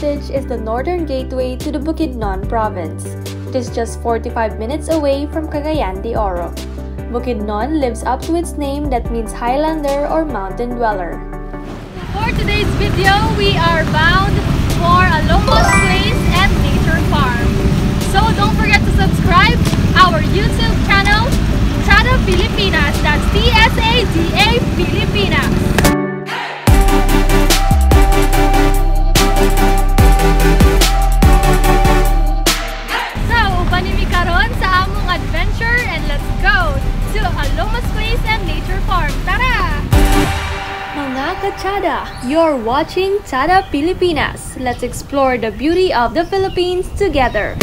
Cottage is the northern gateway to the Bukidnon province. It is just 45 minutes away from Cagayan de Oro. Bukidnon lives up to its name that means Highlander or mountain dweller. For today's video, we are bound for Alomah's Place and Nature Farm. So don't forget to subscribe our YouTube channel, Tsada Pilipinas. That's Tsada Pilipinas. So, upanimi karon sa among adventure and let's go to Alomah's Place and Nature Farm. Tara! Mga ka-Tsada, you're watching Tsada Pilipinas. Let's explore the beauty of the Philippines together.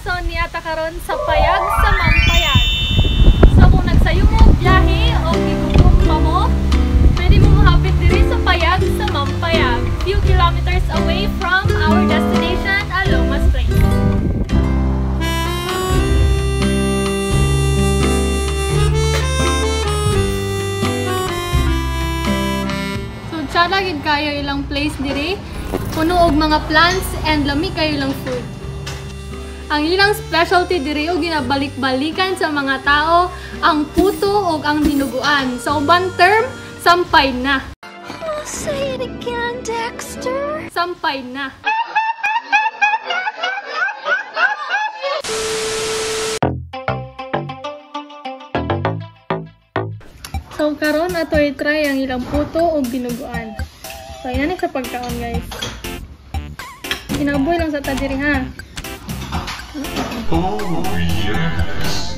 So, niata karon sa payag sa Mampayag. So, kung nagsayo mo biyahe o gigutom pa mo, pwede mo mahapit diri sa payag sa Mampayag, few kilometers away from our destination, Alomah's Place. So, tsada gid kayo ilang place diri, puno og mga plants and lami kayo ilang food. Ang ilang specialty diri o ginabalik-balikan sa mga tao ang puto o ang dinuguan. Sa ubang term, sampay na. Oh, say it again, Dexter. Sampay na. So karon ato i-try ang ilang puto o dinuguan. So yan sa pagkaon, guys. Inaboy lang sa ta diri ha. Oh, yes.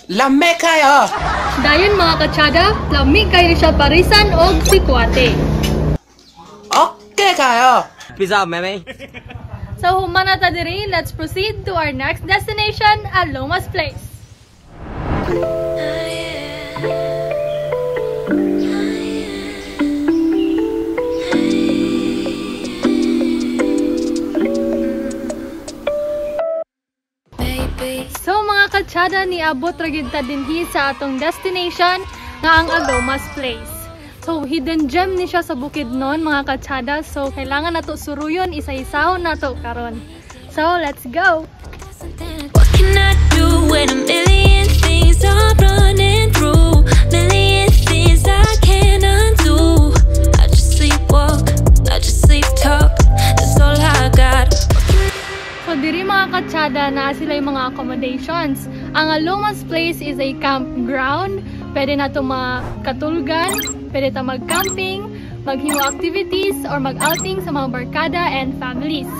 Lame kayo! Dayon mga ka-Tsada, lami kayo siya parisan og sikwate. Okay kayo! Pizza, meme. So human na ta diri, let's proceed to our next destination, Alomah's Place. So mga ka-Tsada, niabot ra gid ta dinhi sa atong destination nga ang Alomah's Place. So hidden gem ni siya sa Bukidnon mga ka-Tsada. So kailangan nato suruyon, isa-isahon nato karon. So let's go. What can I do when a million things are running through? Million things I can't undo. I just sleepwalk, I just sleep talk. That's all I got. So diri mga ka-Tsada na sila yung mga accommodations. Ang Alomah's Place is a campground. Pwede na ito makatulgan, pwede ta mag-camping, maghimo activities, or mag-outing sa mga barkada and families.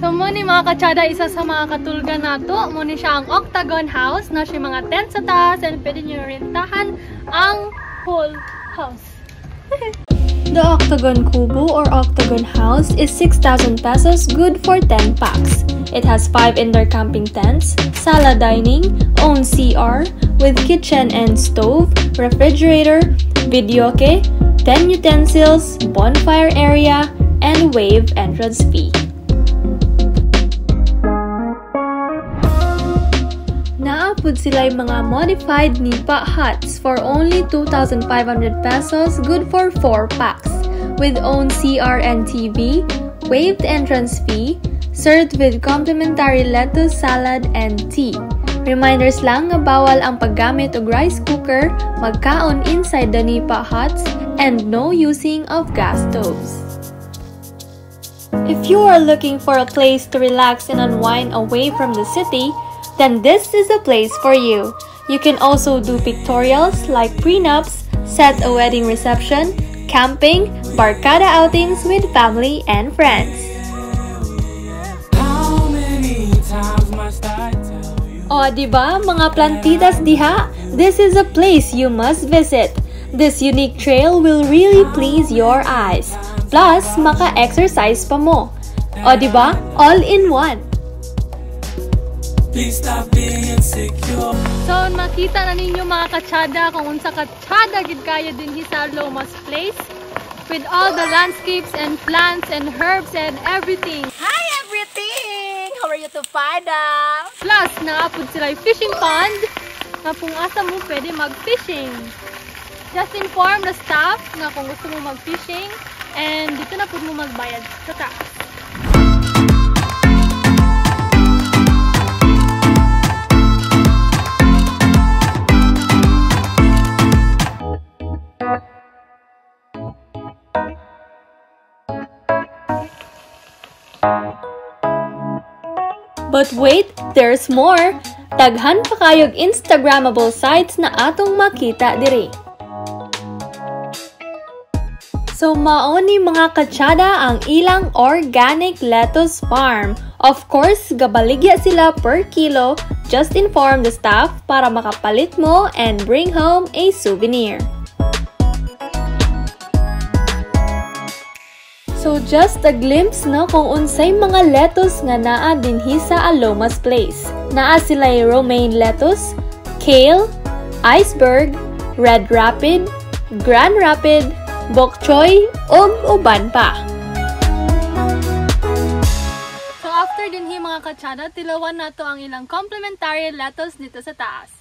So muna mga ka-Tsada, isa sa mga katulgan nato, muna siya ang Octagon House, na siya mga tent sa taas, and pwede nyo rentahan ang whole house. The Octagon Kubo or Octagon House is 6,000 pesos, good for 10 packs. It has 5 indoor camping tents, sala dining, own CR, with kitchen and stove, refrigerator, videoke, 10 utensils, bonfire area, and wave entrance fee. Naapod sila yung mga modified nipa huts for only 2,500 pesos, good for 4 packs, with own CR and TV, waived entrance fee, served with complimentary lettuce, salad, and tea. Reminders lang nga bawal ang paggamit og rice cooker, magkaon inside the nipa huts, and no using of gas stoves. If you are looking for a place to relax and unwind away from the city, then this is a place for you. You can also do pictorials like prenups, set a wedding reception, camping, barkada outings with family and friends. How many O, diba, mga plantitas diha? This is a place you must visit. This unique trail will really please your eyes. Plus, maka-exercise pa mo. O, diba? All in one. Please stop being insecure. So, makita na ninyo mga katsada kung unsa katsada gid kayo din sa Alomah's place. With all the landscapes and plants and herbs and everything. Hi everything! How are you to find out? Plus, naapod sila yung fishing pond na kung asa mo pwede mag-fishing. Just inform the staff na kung gusto mo mag-fishing and dito na po mo magbayad sa taas. But wait, there's more! Daghan pa kayog Instagrammable sites na atong makita diri. So mao ni mga katsada ang ilang organic lettuce farm. Of course, gabaligya sila per kilo. Just inform the staff para makapalit mo and bring home a souvenir. So just a glimpse no kung unsay mga lettuce nga naa dinhi sa Alomah's place. Naa sila'y romaine lettuce, kale, iceberg, red rapid, grand rapid, bok choy, ug uban pa. So after dinhi mga katsada, tilawan nato ang ilang complimentary lettuce dito sa taas.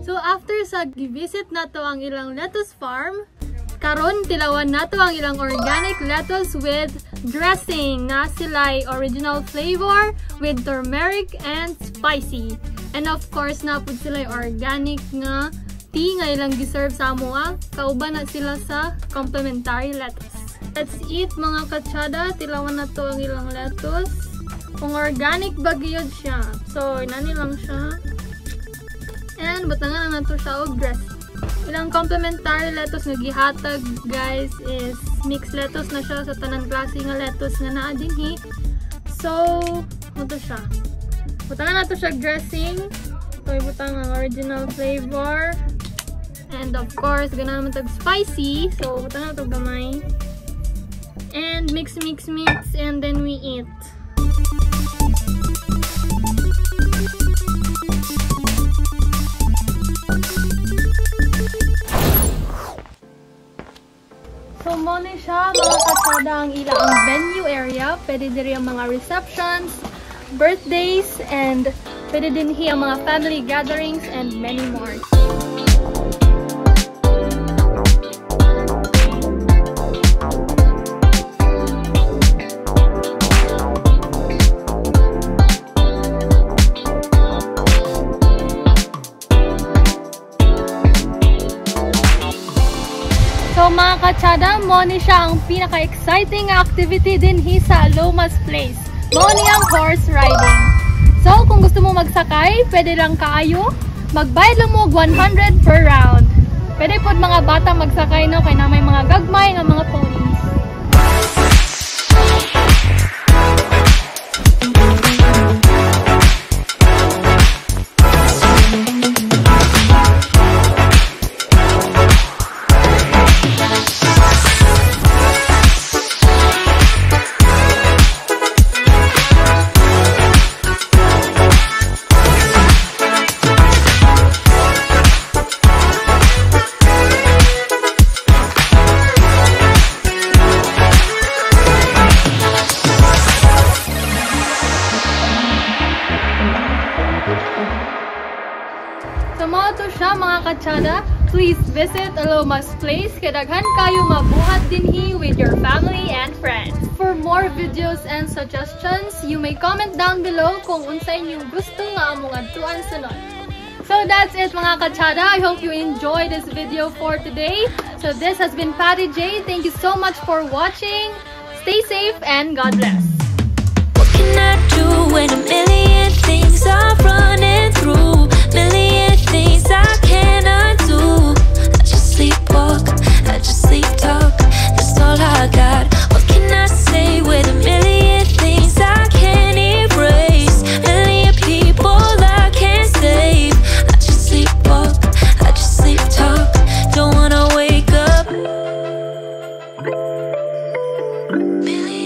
So after sa givisit nato ang ilang lettuce farm, karon tilawan nato ang ilang organic lettuce with dressing na sila'y original flavor with turmeric and spicy. And of course na pud sila'y organic nga tea nga ilang giserve sa amoa, kauban na sila sa complimentary lettuce. Let's eat mga katsada, tilawan nato ang ilang lettuce. Kung organic bagyod siya. So inani lang siya. And butangan na nato siya og dressing. Ilang complimentary lettuce nga gihatag guys is mixed lettuce na siya sa tanang klase nga lettuce nga naa dinhi. So, ito siya. Butangan nato siya dressing. Ito ibutang ang original flavor. And of course, ganahan naman tag spicy. So, butangan nato gamay. And mix and then we eat. So, muna siya, mga katsada, ang ilang venue area. Pwede diri ang mga receptions, birthdays, and pwede din ang mga family gatherings, and many more. So mga katsada, mo ni siya ang pinaka-exciting activity din sa Alomah's place. Mo ni ang horse riding. So kung gusto mo magsakay, pwede lang kaayo. Magbayad lang mo 100 per round. Pwede po mga bata magsakay no, kaya na may mga gagmay ng mga ponies. So mao to siya mga katsada. Please visit Alomah's place kay daghan kayo mabuhat dinhi with your family and friends. For more videos and suggestions, you may comment down below kung unsa inyong gusto nga among adtuan sunod. So that's it mga katsada. I hope you enjoyed this video for today. So this has been Patty J. Thank you so much for watching. Stay safe and God bless. What can I do when a million things are running through? Million things I cannot do. I just sleepwalk, I just sleep talk. That's all I got. What can I say with a million things? Million